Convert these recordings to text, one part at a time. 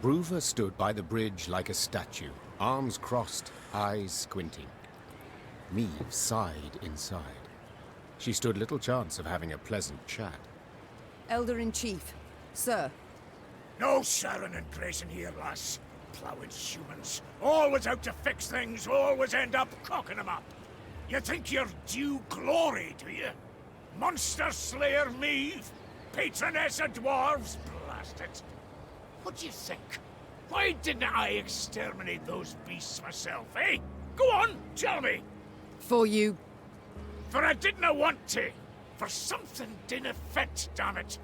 Brouver stood by the bridge like a statue, arms crossed, eyes squinting. Meve sighed inside. She stood little chance of having a pleasant chat. Elder-in-Chief, sir. No sharing and gracing here, lass. Plowing humans. Always out to fix things, always end up cocking them up. You think you're due glory, do you? Monster Slayer Meve? Patroness of dwarves? Blast it. What do you think? Why didn't I exterminate those beasts myself, eh? Go on, tell me! For you. For I didn't want to. For something didn't fit, damn it.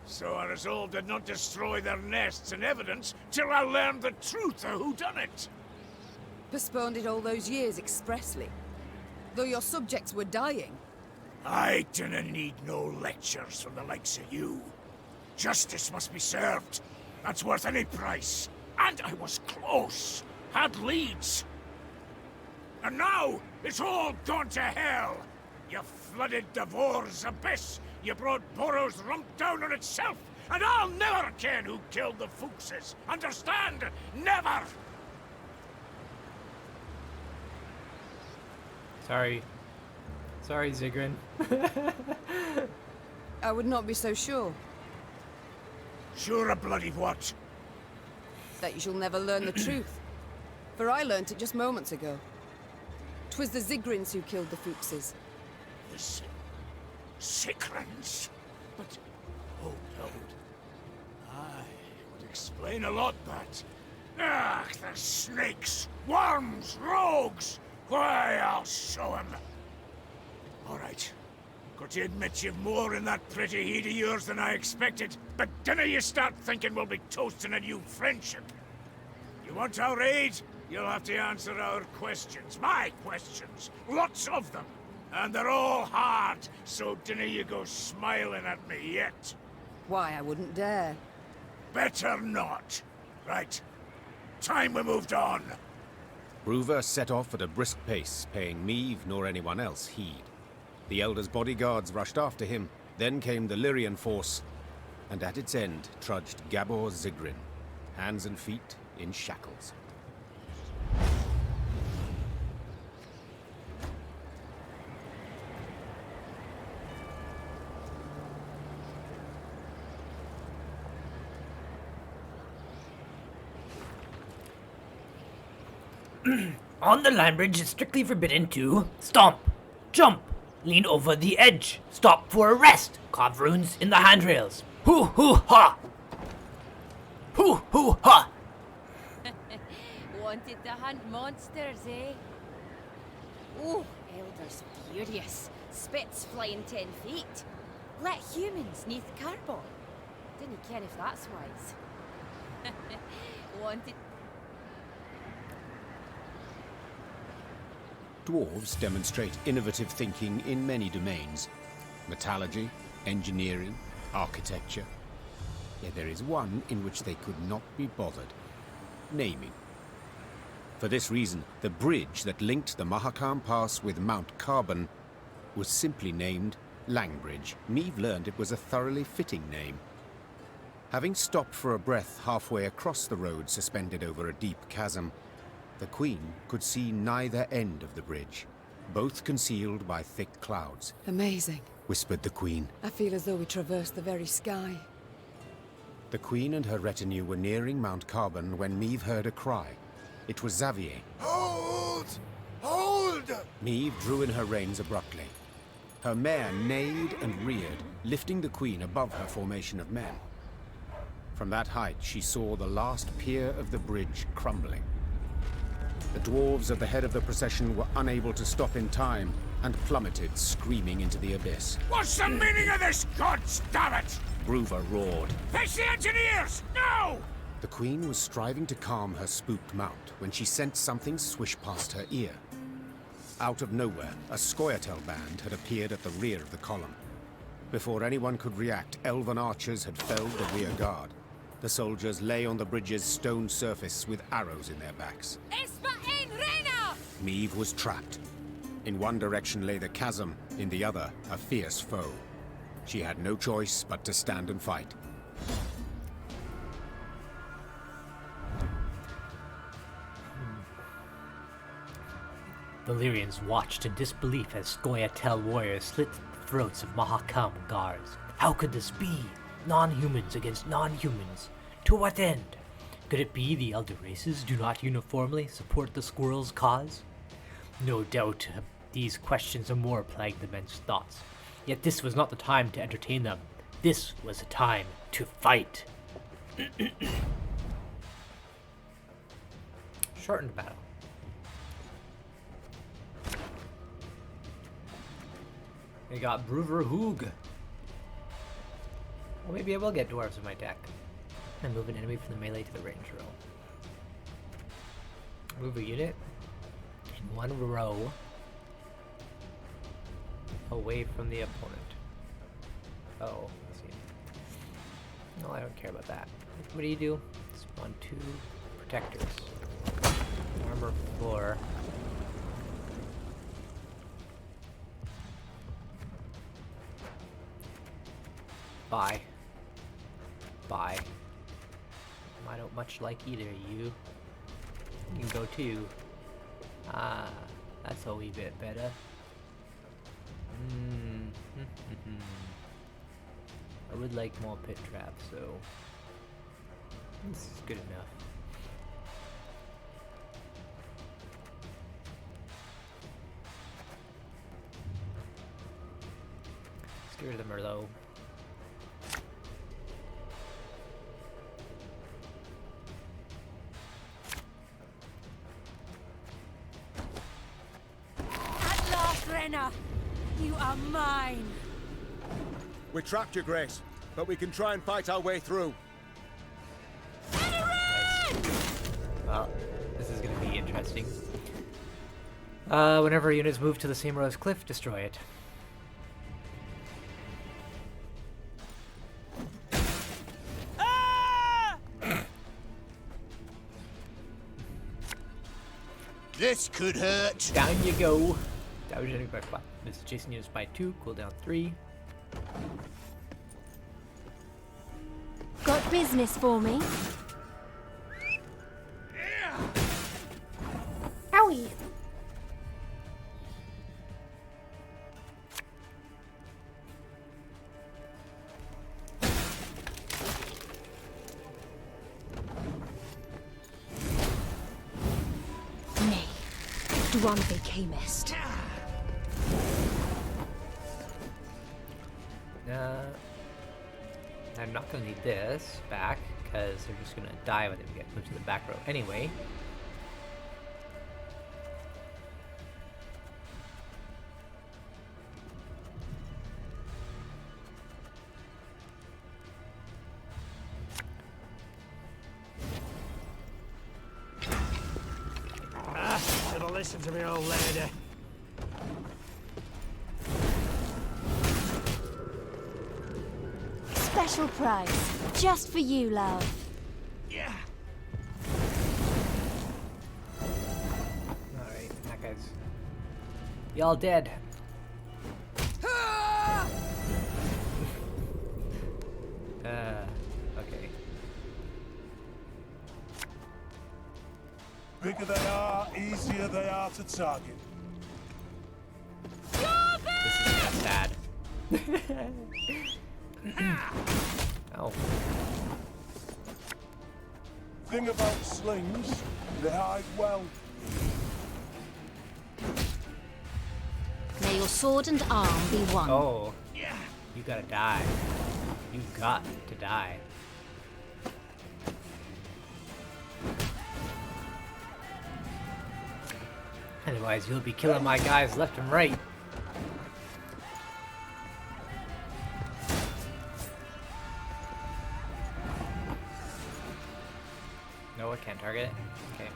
So I resolved to not destroy their nests and evidence till I learned the truth of who done it. Postponed it all those years expressly. Though your subjects were dying. I didn't need no lectures from the likes of you. Justice must be served. That's worth any price. And I was close. Had leads. And now, it's all gone to hell. You flooded Devor's abyss. You brought Borough's rump down on itself. And I'll never ken who killed the Fuchses. Understand? Never! Sorry, Zigrin. I would not be so sure. Sure a bloody what? That you shall never learn the truth. For I learnt it just moments ago. 'Twas the Zigrins who killed the Fuchses. The Sigrins? But... oh, Lord. Aye, would explain a lot, that. Ah, the snakes, worms, rogues! Why, I'll show 'em. All right. Got to admit you've more in that pretty head of yours than I expected, but dinna you start thinking we'll be toasting a new friendship. You want our aid? You'll have to answer our questions. My questions. Lots of them. And they're all hard, so dinna you go smiling at me yet. Why, I wouldn't dare. Better not. Right. Time we moved on. Brouver set off at a brisk pace, paying Meve nor anyone else heed. The Elder's bodyguards rushed after him, then came the Lyrian force, and at its end trudged Gabor Zigrin, hands and feet in shackles. On the Langbridge, it's strictly forbidden to stomp, jump, lean over the edge, stop for a rest, carve runes in the handrails. Hoo hoo ha! Hoo hoo ha! Wanted to hunt monsters, eh? Oh, Elder's furious. Spits flying 10 feet. Let humans neath cardboard. Didn't care if that's wise. Wanted... Dwarves demonstrate innovative thinking in many domains. Metallurgy, engineering, architecture. Yet there is one in which they could not be bothered. Naming. For this reason, the bridge that linked the Mahakam Pass with Mount Carbon was simply named Langbridge. Meve learned it was a thoroughly fitting name. Having stopped for a breath halfway across the road suspended over a deep chasm, the Queen could see neither end of the bridge, both concealed by thick clouds. Amazing. Whispered the Queen. I feel as though we traversed the very sky. The Queen and her retinue were nearing Mount Carbon when Meve heard a cry. It was Xavier. Hold! Hold! Meve drew in her reins abruptly. Her mare neighed and reared, lifting the Queen above her formation of men. From that height, she saw the last pier of the bridge crumbling. The dwarves at the head of the procession were unable to stop in time and plummeted, screaming into the abyss. What's the meaning of this, gods damn it? Brouver roared. Fetch the engineers! Now! The Queen was striving to calm her spooked mount when she sensed something swish past her ear. Out of nowhere, a Scoia'Tael band had appeared at the rear of the column. Before anyone could react, elven archers had felled the rear guard. The soldiers lay on the bridge's stone surface with arrows in their backs. Meve was trapped. In one direction lay the chasm, in the other, a fierce foe. She had no choice but to stand and fight. Valyrians watched in disbelief as Scoia'Tael warriors slit the throats of Mahakam guards. How could this be? Non-humans against non-humans. To what end? Could it be the elder races do not uniformly support the squirrel's cause? No doubt these questions and more plagued the men's thoughts. Yet this was not the time to entertain them. This was a time to fight. Shortened battle. We got Brouver Hoog. Well, maybe I will get dwarves in my deck. And move an enemy from the melee to the range row. Move a unit in one row away from the opponent. Oh, I see. No, I don't care about that. What do you do? It's 1, 2 protectors. Armor 4. Bye. Bye. I don't much like either of you. You can go too. Ah, that's a wee bit better. I would like more pit traps, so this is good enough. Let's get rid of the Merlot. At last, Reynard! You are mine! We trapped your grace, but we can try and fight our way through. Well, this is going to be interesting. Whenever units move to the same row as Cliff, destroy it. This could hurt. Down you go. Damage enemy by 5. This is chasing units by 2, cooldown 3. Got business for me? Owie! Nay, Dronebreaker camest. I'm not going to need this back, because they're just going to die when they get moved to the back row anyway. Should have listened to me, old lady. Special price, just for you, love. Yeah. Alright, that guy's... Y'all dead. Okay. Bigger they are, easier they are to target. This is kind of sad. Oh. Thing about slings, they hide well. May your sword and arm be one. Oh. You gotta die. You got to die. Otherwise, you'll be killing my guys left and right. No, I can't target it. Okay.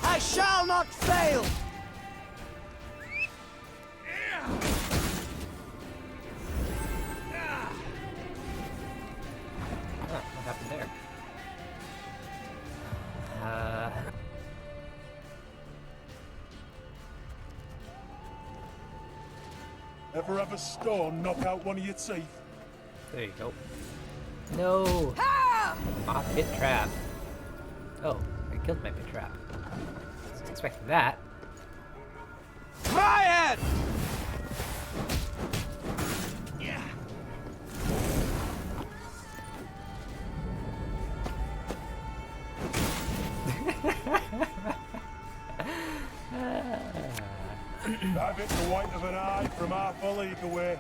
I shall not fail! What happened there? forever stone knock out one of your teeth? There you go. No! Ah, pit trap. Oh, I killed my pit trap. Wasn't expecting that. My head! I've hit the white of an eye from half a league away.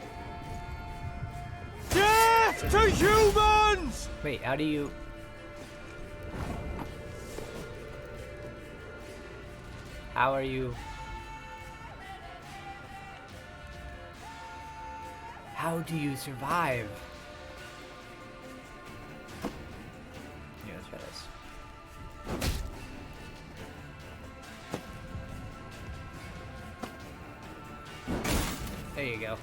Death to humans! Wait, how do you... How are you... How do you survive? Yeah, let's try this. There you go.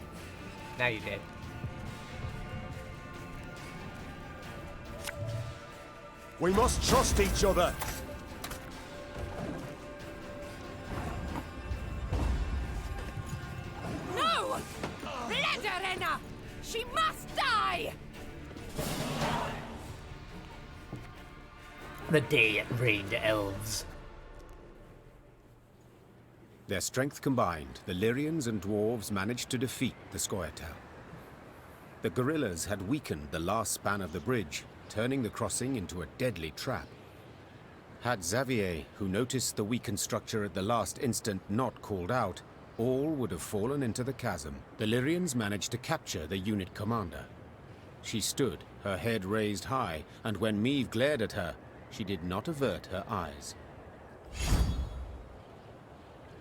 Now you did. We must trust each other. No! Reynard! She must die! The day it rained elves. Their strength combined, the Lyrians and dwarves managed to defeat the Scoia'Tael. The guerrillas had weakened the last span of the bridge, turning the crossing into a deadly trap. Had Xavier, who noticed the weakened structure at the last instant, not called out, all would have fallen into the chasm. The Lyrians managed to capture the unit commander. She stood, her head raised high, and when Meve glared at her, she did not avert her eyes.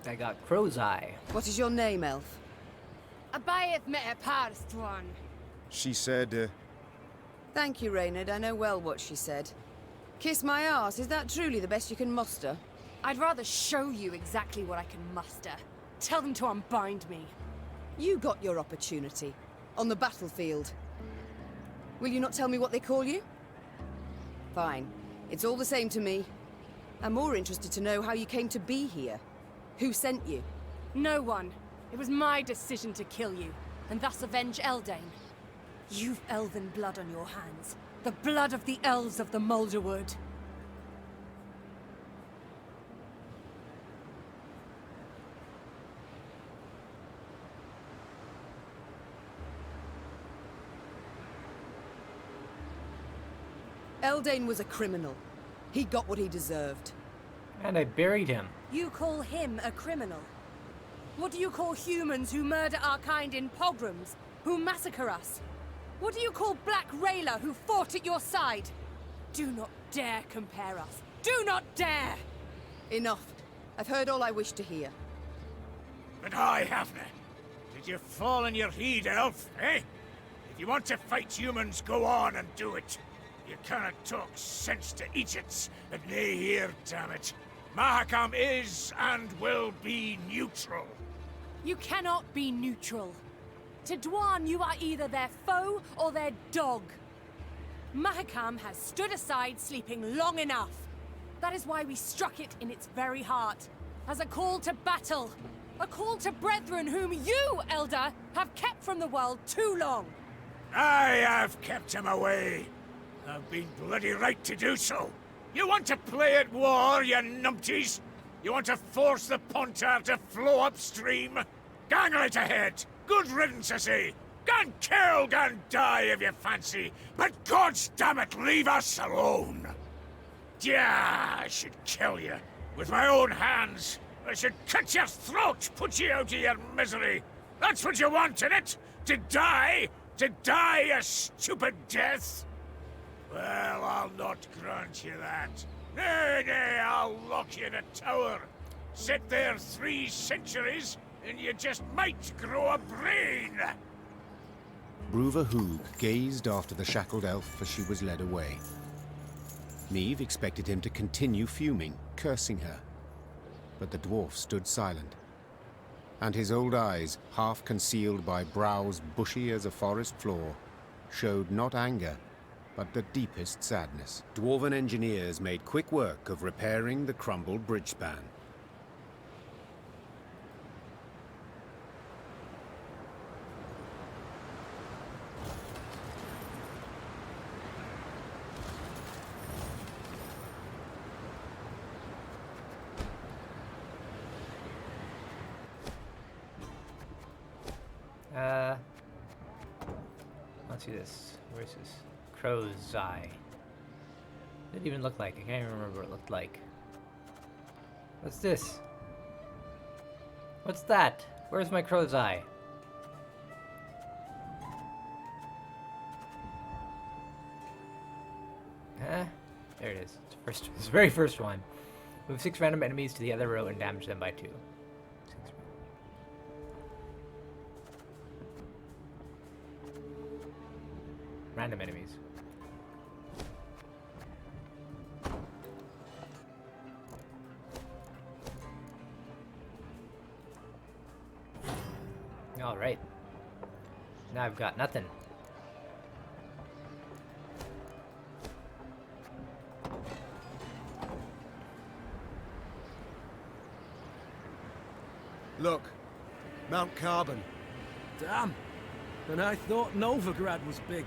I got crow's eye. What is your name, elf? Abayeth met a parst one. She said, Thank you, Reynard. I know well what she said. Kiss my arse, is that truly the best you can muster? I'd rather show you exactly what I can muster. Tell them to unbind me. You got your opportunity. On the battlefield. Will you not tell me what they call you? Fine. It's all the same to me. I'm more interested to know how you came to be here. Who sent you? No one. It was my decision to kill you, and thus avenge Eldain. You've elven blood on your hands. The blood of the elves of the Moulderwood. Eldain was a criminal. He got what he deserved. And I buried him. You call him a criminal? What do you call humans who murder our kind in pogroms? Who massacre us? What do you call Black Rayla who fought at your side? Do not dare compare us. Do not dare! Enough. I've heard all I wish to hear. But I haven't. Did you fall on your heed, elf, eh? If you want to fight humans, go on and do it. You cannot talk sense to idiots that nae here, damn it. Mahakam is and will be neutral. You cannot be neutral. To Dwan, you are either their foe or their dog. Mahakam has stood aside, sleeping long enough. That is why we struck it in its very heart, as a call to battle. A call to brethren whom you, Elder, have kept from the world too long. I have kept him away. I've been bloody right to do so. You want to play at war, you numpties? You want to force the Pontar to flow upstream? Gang right ahead. Good riddance, I say. Gan kill, gan die if you fancy. But God's damn it, leave us alone. Yeah, I should kill you. With my own hands. I should cut your throat, put you out of your misery. That's what you want, innit? To die? To die a stupid death? Well, I'll not grant you that. Nay, nay, I'll lock you in a tower. Sit there 3 centuries, and you just might grow a brain. Brouver Hoog gazed after the shackled elf as she was led away. Meve expected him to continue fuming, cursing her. But the dwarf stood silent, and his old eyes, half concealed by brows bushy as a forest floor, showed not anger, but the deepest sadness. Dwarven engineers made quick work of repairing the crumbled bridge span. want to see this. Where's this? Crow's eye. What did it even look like? I can't even remember what it looked like. What's this? What's that? Where's my crow's eye? Huh? There it is. It's the very first one. Move 6 random enemies to the other row and damage them by 2. Random enemies. Alright. Now I've got nothing. Look, Mount Carbon. Damn. And I thought Novigrad was big.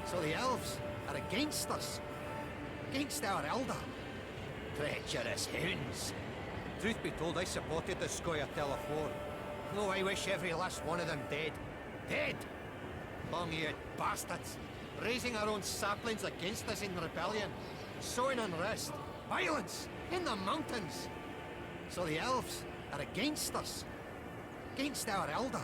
So the elves are against us. Against our elder. Treacherous hounds. Truth be told, I supported the Scoia'Tael afore. No, I wish every last one of them dead. Dead! Long-eared bastards. Raising our own saplings against us in rebellion. Sowing unrest. Violence. In the mountains. So the elves are against us. Against our elder.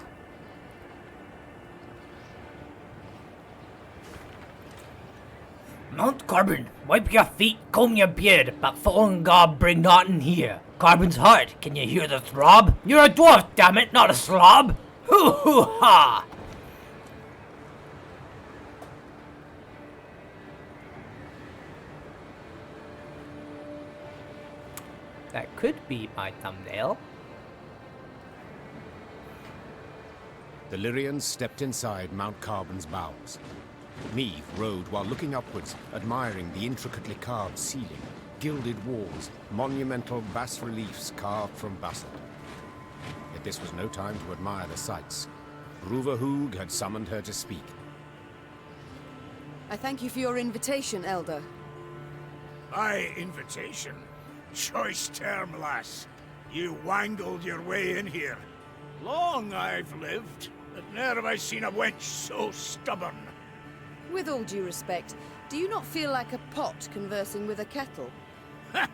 Mount Carbon, wipe your feet, comb your beard, but fallen God bring naught in here. Carbon's heart, can you hear the throb? You're a dwarf, damn it, not a slob! Hoo hoo ha! That could be my thumbnail. The Lyrians stepped inside Mount Carbon's bowels. Neve rode while looking upwards, admiring the intricately carved ceiling, gilded walls, monumental bas-reliefs carved from basalt. Yet this was no time to admire the sights. Brouver Hoog had summoned her to speak. I thank you for your invitation, Elder. My invitation? Choice term, lass. You wangled your way in here. Long I've lived, but ne'er have I seen a wench so stubborn. With all due respect, do you not feel like a pot conversing with a kettle? Ha!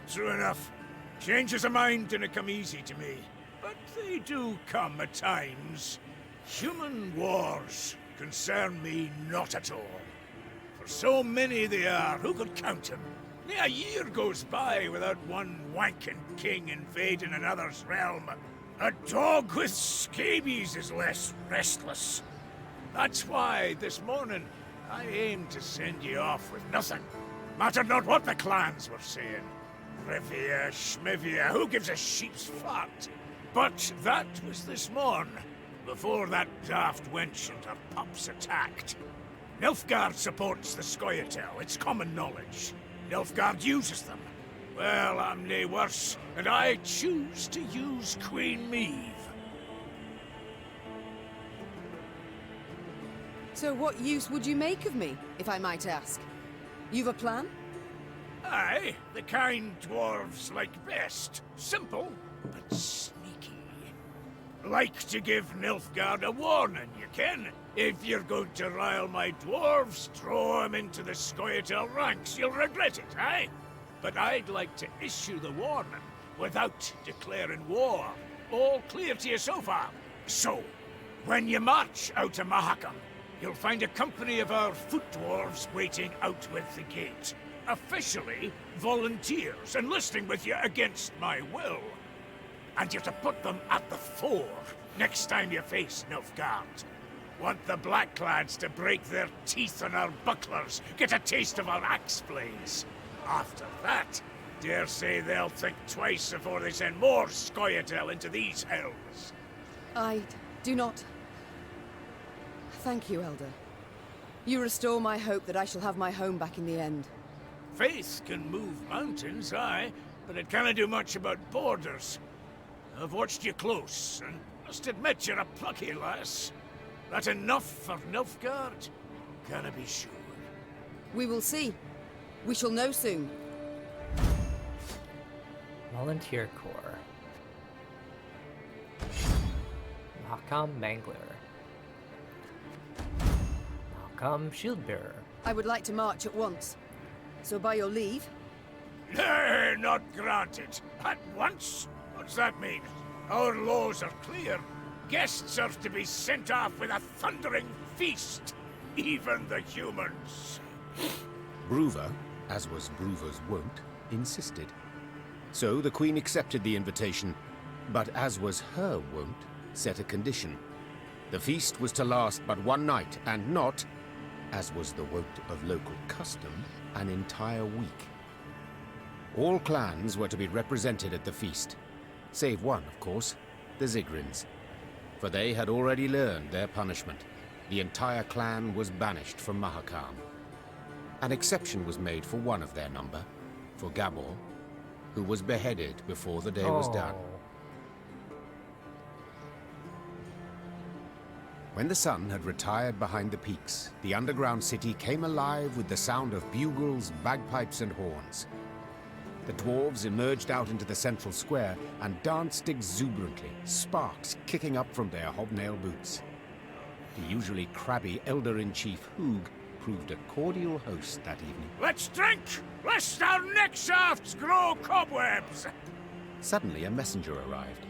True enough. Changes of mind didn't come easy to me. But they do come at times. Human wars concern me not at all. For so many they are, who could count them? Near a year goes by without one wanking king invading another's realm. A dog with scabies is less restless. That's why, this morning, I aim to send you off with nothing. Mattered not what the clans were saying. Rivia, Schmivia, who gives a sheep's fart? But that was this morn, before that daft wench and her pups attacked. Nilfgaard supports the Scoia'Tael, it's common knowledge. Nilfgaard uses them. Well, I'm nae worse, and I choose to use Queen Meve. So what use would you make of me, if I might ask? You've a plan? Aye, the kind dwarves like best. Simple, but sneaky. Like to give Nilfgaard a warning, you ken. If you're going to rile my dwarves, throw 'em into the Scoia'Tael ranks. You'll regret it, aye? But I'd like to issue the warning without declaring war. All clear to you so far? So, when you march out of Mahakam, you'll find a company of our foot dwarves waiting out with the gate. Officially, volunteers enlisting with you against my will. And you're to put them at the fore next time you face Nilfgaard. Want the Blackclads to break their teeth on our bucklers, get a taste of our axe blades. After that, dare say they'll think twice before they send more Scoia'Tael into these hells. I do not... Thank you, Elder. You restore my hope that I shall have my home back in the end. Faith can move mountains, aye, but it can't do much about borders. I've watched you close, and must admit you're a plucky lass. That enough for Nilfgaard? Can I be sure? We will see. We shall know soon. Volunteer Corps. Mahakam Mangler. become shield bearer. I would like to march at once. So by your leave, Nay, not granted. At once? What's that mean? Our laws are clear. Guests are to be sent off with a thundering feast. Even the humans. Brouver, as was Brouver's wont, insisted. So the Queen accepted the invitation, but as was her wont, set a condition. The feast was to last but one night, and not, as was the wont of local custom, an entire week. All clans were to be represented at the feast, save one, of course, the Zigrins. For they had already learned their punishment. The entire clan was banished from Mahakam. An exception was made for one of their number, for Gabor, who was beheaded before the day was done. When the sun had retired behind the peaks, the underground city came alive with the sound of bugles, bagpipes, and horns. The dwarves emerged out into the central square and danced exuberantly, sparks kicking up from their hobnail boots. The usually crabby Elder-in-Chief Hoog proved a cordial host that evening. Let's drink, lest our neck shafts grow cobwebs! Suddenly a messenger arrived.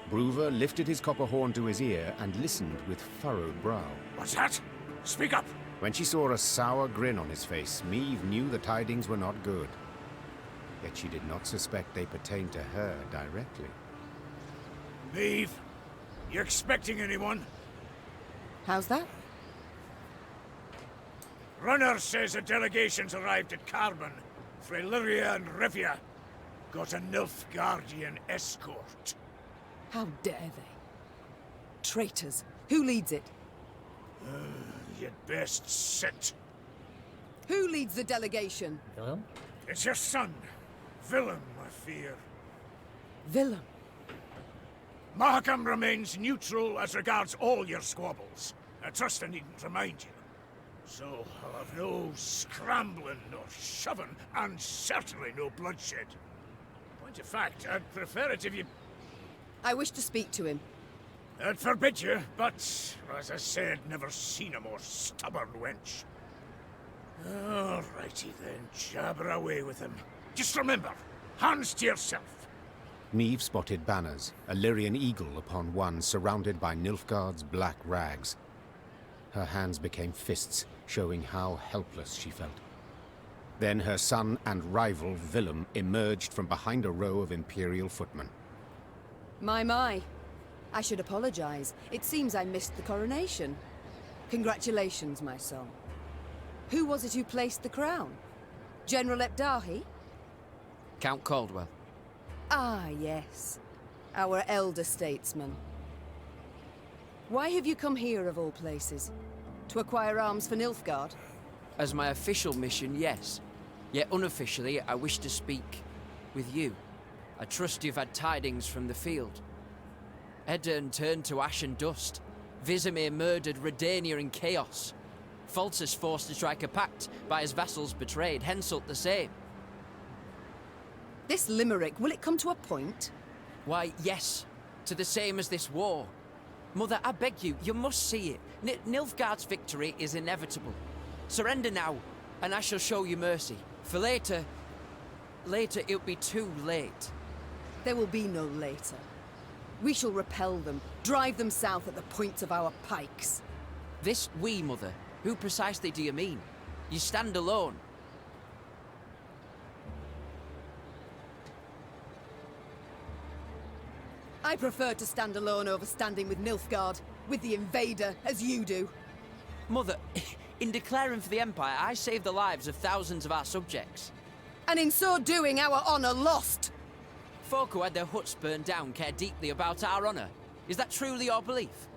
Brouver lifted his copper horn to his ear and listened with furrowed brow. What's that? Speak up! When she saw a sour grin on his face, Meve knew the tidings were not good. Yet she did not suspect they pertained to her directly. Meve, you expecting anyone? how's that? Runner says a delegation's arrived at Carbon. Freyliria and Revia got a Nilfgaardian escort. How dare they? Traitors. Who leads it? You'd best sit. Who leads the delegation? Willem? It's your son, Willem, I fear. Willem. Mahakam remains neutral as regards all your squabbles. I trust I needn't remind you. So I'll have no scrambling nor shoving, and certainly no bloodshed. Point of fact, I'd prefer it if you... I wish to speak to him. I'd forbid you, but, as I said, never seen a more stubborn wench. Alrighty then, jabber away with him. Just remember, hands to yourself. Meve spotted banners, a Lyrian eagle upon one surrounded by Nilfgaard's black rags. Her hands became fists, showing how helpless she felt. Then her son and rival, Willem, emerged from behind a row of Imperial footmen. My. I should apologize. It seems I missed the coronation. Congratulations, my son. Who was it who placed the crown? General Epdahi? Count Caldwell. Ah, yes. Our elder statesman. Why have you come here, of all places? To acquire arms for Nilfgaard? As my official mission, yes. Yet unofficially, I wish to speak with you. I trust you've had tidings from the field. Edirn turned to ash and dust. Vizimir murdered Redania in chaos. Faltus forced to strike a pact by his vassals betrayed, Henselt the same. This limerick, will it come to a point? Why, yes. To the same as this war. Mother, I beg you, you must see it. Nilfgaard's victory is inevitable. Surrender now, and I shall show you mercy. For later it'll be too late. There will be no later. We shall repel them, drive them south at the points of our pikes. This we, Mother? Who precisely do you mean? You stand alone. I prefer to stand alone over standing with Nilfgaard, with the invader, as you do. Mother, in declaring for the Empire, I saved the lives of thousands of our subjects. And in so doing, our honor lost. Folk who had their huts burned down care deeply about our honor. Is that truly your belief?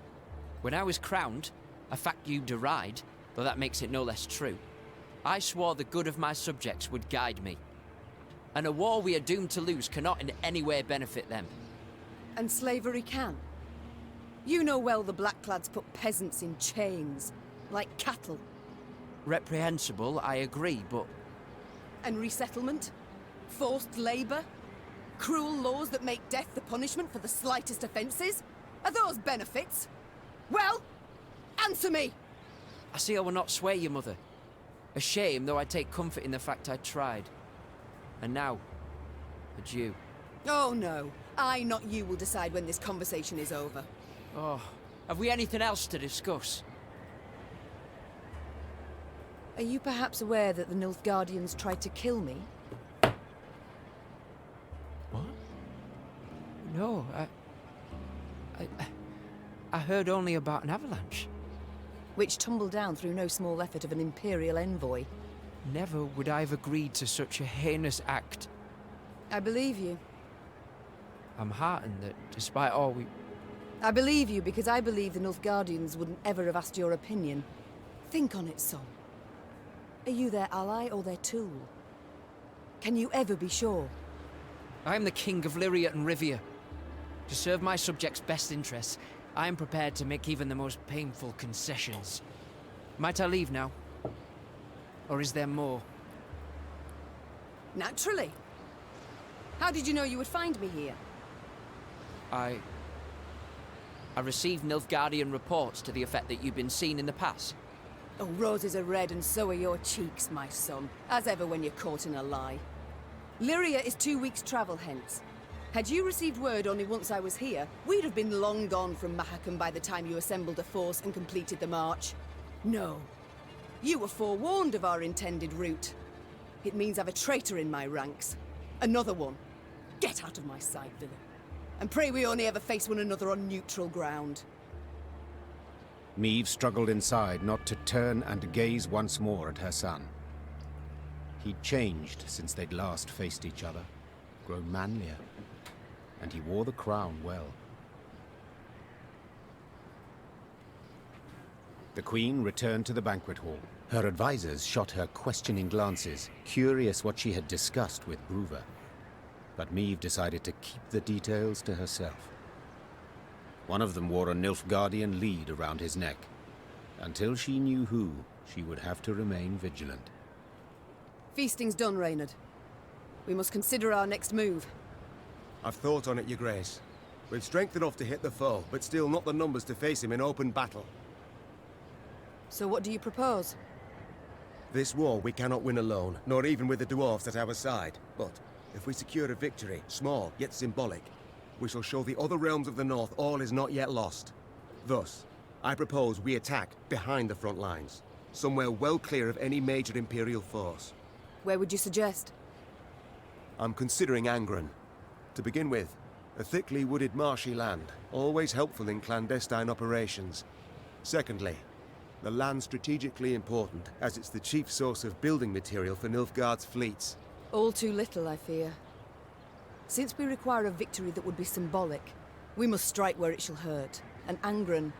When I was crowned, a fact you deride, though that makes it no less true, I swore the good of my subjects would guide me. And a war we are doomed to lose cannot in any way benefit them. And slavery can. You know well the Blackclads put peasants in chains, like cattle. Reprehensible, I agree, but... And resettlement? Forced labor? Cruel laws that make death the punishment for the slightest offenses? Are those benefits? Well, answer me! I see I will not sway you, Mother. A shame, though I take comfort in the fact I tried. And now, adieu. Oh no, I, not you, will decide when this conversation is over. Oh, have we anything else to discuss? Are you perhaps aware that the Nilfgaardians tried to kill me? What? No, I heard only about an avalanche. Which tumbled down through no small effort of an Imperial envoy. Never would I have agreed to such a heinous act. I believe you. I'm heartened that, despite all I believe you because I believe the Nilfgaardians wouldn't ever have asked your opinion. Think on it, son. Are you their ally or their tool? Can you ever be sure? I am the King of Lyria and Rivia. To serve my subjects' best interests, I am prepared to make even the most painful concessions. Might I leave now? Or is there more? Naturally. How did you know you would find me here? I received Nilfgaardian reports to the effect that you've been seen in the pass. Oh, roses are red and so are your cheeks, my son. As ever when you're caught in a lie. Lyria is 2 weeks' travel hence. Had you received word only once I was here, we'd have been long gone from Mahakam by the time you assembled a force and completed the march. No. You were forewarned of our intended route. It means I've a traitor in my ranks. Another one. Get out of my sight, villain. And pray we only ever face one another on neutral ground. Maeve struggled inside not to turn and gaze once more at her son. He'd changed since they'd last faced each other, grown manlier, and he wore the crown well. The Queen returned to the banquet hall. Her advisors shot her questioning glances, curious what she had discussed with Brouver. But Maeve decided to keep the details to herself. One of them wore a Nilfgaardian lead around his neck. Until she knew who, she would have to remain vigilant. Feasting's done, Reynard. We must consider our next move. I've thought on it, Your Grace. We've strength enough to hit the foe, but still not the numbers to face him in open battle. So what do you propose? This war we cannot win alone, nor even with the dwarves at our side. But if we secure a victory, small yet symbolic, we shall show the other realms of the north all is not yet lost. Thus, I propose we attack behind the front lines, somewhere well clear of any major Imperial force. Where would you suggest? I'm considering Angren. To begin with, a thickly wooded marshy land, always helpful in clandestine operations. Secondly, the land's strategically important, as it's the chief source of building material for Nilfgaard's fleets. All too little, I fear. Since we require a victory that would be symbolic, we must strike where it shall hurt. And Angren...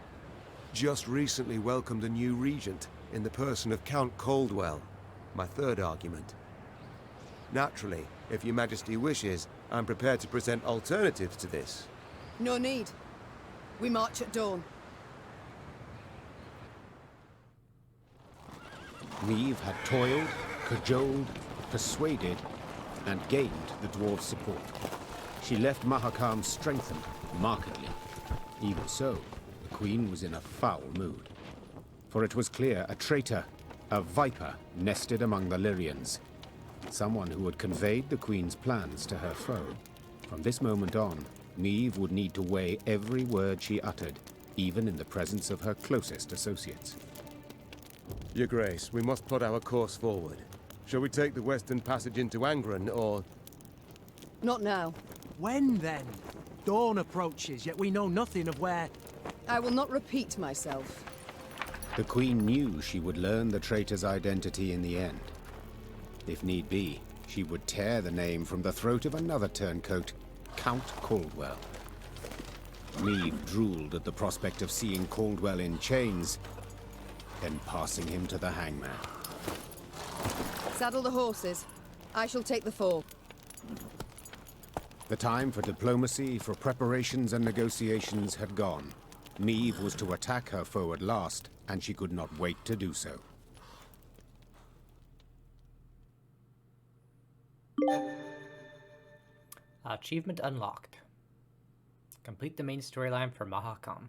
Just recently welcomed a new regent, in the person of Count Coldwell. My third argument. Naturally, if Your Majesty wishes, I'm prepared to present alternatives to this. No need. We march at dawn. Maeve had toiled, cajoled, persuaded, and gained the dwarves' support. She left Mahakam strengthened, markedly. Even so, the Queen was in a foul mood. For it was clear a traitor, a viper, nested among the Lyrians. Someone who had conveyed the Queen's plans to her foe. From this moment on, Maeve would need to weigh every word she uttered, even in the presence of her closest associates. Your Grace, we must plot our course forward. Shall we take the western passage into Angren, or... Not now. When, then? Dawn approaches, yet we know nothing of where... I will not repeat myself. The Queen knew she would learn the traitor's identity in the end. If need be, she would tear the name from the throat of another turncoat, Count Caldwell. Maeve drooled at the prospect of seeing Caldwell in chains, then passing him to the hangman. Saddle the horses. I shall take the fore. The time for diplomacy, for preparations and negotiations had gone. Maeve was to attack her foe at last, and she could not wait to do so. Achievement unlocked. Complete the main storyline for Mahakam.